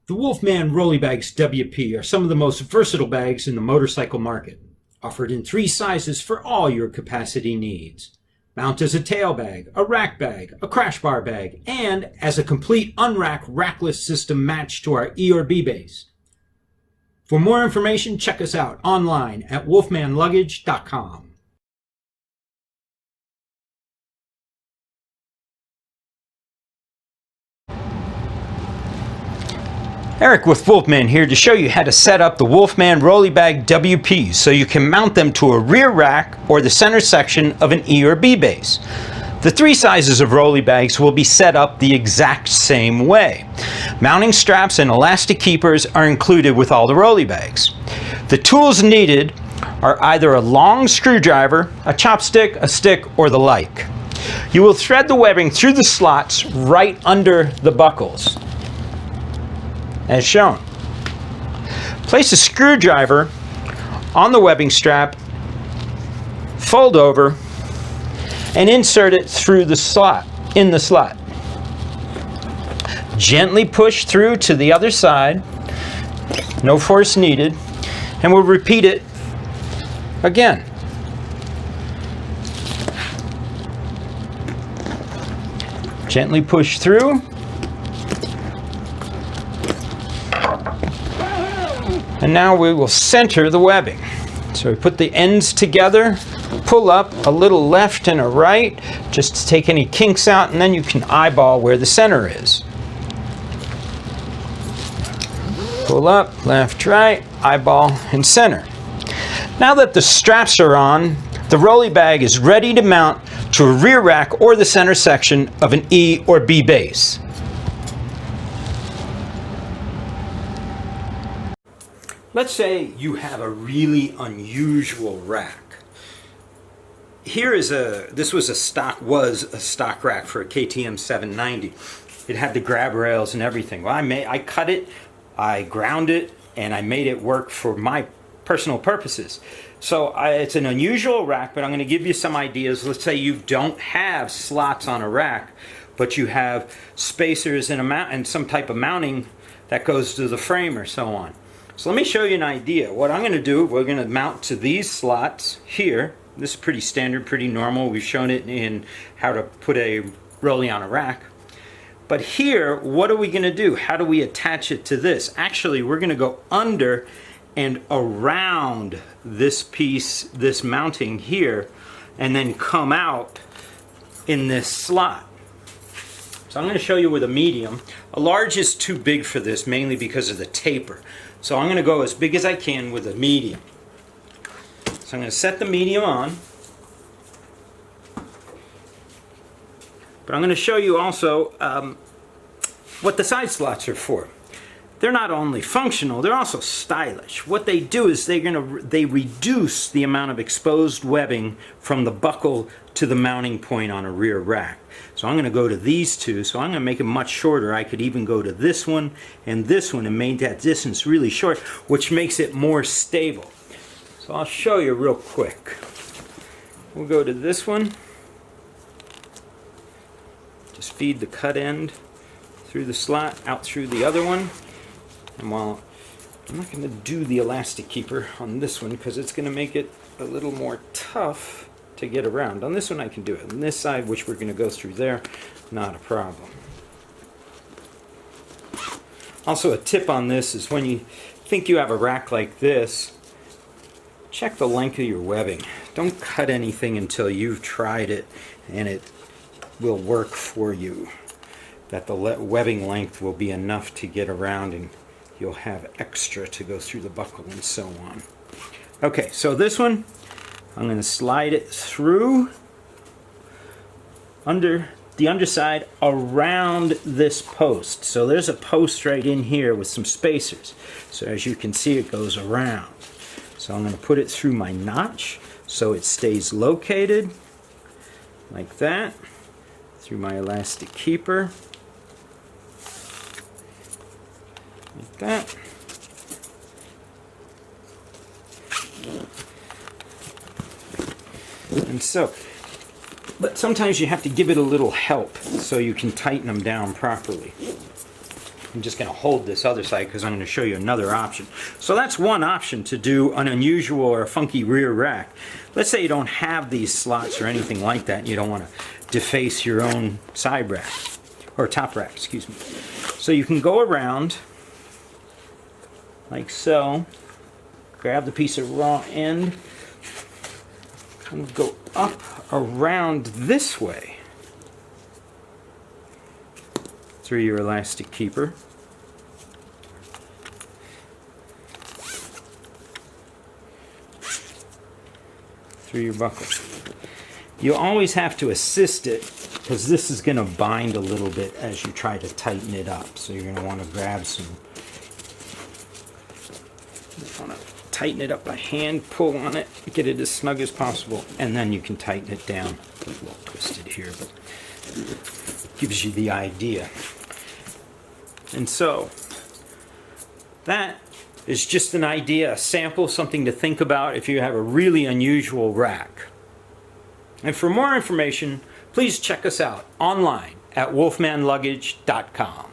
The Wolfman Rolie Bags WP are some of the most versatile bags in the motorcycle market, offered in 3 sizes for all your capacity needs. Mount as a tail bag, a rack bag, a crash bar bag, and as a complete unrack rackless system matched to our E or B base. For more information, check us out online at wolfmanluggage.com. Eric with Wolfman here to show you how to set up the Wolfman Rolie Bag WPs so you can mount them to a rear rack or the center section of an E or B base. The 3 sizes of Rolie bags will be set up the exact same way. Mounting straps and elastic keepers are included with all the Rolie bags. The tools needed are either a long screwdriver, a chopstick, a stick, or the like. You will thread the webbing through the slots right under the buckles, as shown. Place a screwdriver on the webbing strap, fold over, and insert it through the slot, in the slot. Gently push through to the other side, no force needed, and we'll repeat it again. Gently push through, and now we will center the webbing. So we put the ends together, pull up a little left and a right, just to take any kinks out, and then you can eyeball where the center is. Pull up, left, right, eyeball, and center. Now that the straps are on, the Rolie bag is ready to mount to a rear rack or the center section of an E or B base. Let's say you have a really unusual rack. This was a stock rack for a KTM 790. It had the grab rails and everything. Well, I cut it, I ground it, and I made it work for my personal purposes. So it's an unusual rack, but I'm going to give you some ideas. Let's say you don't have slots on a rack, but you have spacers and some type of mounting that goes to the frame or so on. So let me show you an idea. What I'm going to do, we're going to mount to these slots here. This is pretty standard, pretty normal. We've shown it in how to put a Rolie on a rack. But here, what are we going to do? How do we attach it to this? Actually, we're going to go under and around this piece, this mounting here, and then come out in this slot. So I'm going to show you with a medium. A large is too big for this, mainly because of the taper. So I'm going to go as big as I can with a medium. So I'm going to set the medium on. But I'm going to show you also what the side slots are for. They're not only functional, they're also stylish. What they do is they reduce the amount of exposed webbing from the buckle to the mounting point on a rear rack. So I'm going to go to these two, so I'm going to make it much shorter. I could even go to this one and make that distance really short, which makes it more stable. So I'll show you real quick. We'll go to this one. Just feed the cut end through the slot, out through the other one. And while I'm not going to do the elastic keeper on this one because it's going to make it a little more tough to get around. On this one I can do it. On this side, which we're going to go through there, not a problem. Also, a tip on this is when you think you have a rack like this, check the length of your webbing. Don't cut anything until you've tried it and it will work for you. That the webbing length will be enough to get around and you'll have extra to go through the buckle and so on. Okay, so this one, I'm going to slide it through under the underside around this post. So there's a post right in here with some spacers. So as you can see, it goes around. So I'm going to put it through my notch so it stays located like that, through my elastic keeper. Like that. And so, but sometimes you have to give it a little help so you can tighten them down properly. I'm just going to hold this other side because I'm going to show you another option. So that's one option to do an unusual or a funky rear rack. Let's say you don't have these slots or anything like that, and you don't want to deface your own side rack, or top rack, excuse me. So you can go around like so, grab the piece of raw end, and go up around this way through your elastic keeper. Through your buckle. You always have to assist it because this is going to bind a little bit as you try to tighten it up. So you're going to want to grab some, you want to tighten it up by hand, pull on it, get it as snug as possible, and then you can tighten it down. A little twisted here, but gives you the idea. And so that is just an idea, a sample, something to think about if you have a really unusual rack. And for more information, please check us out online at wolfmanluggage.com.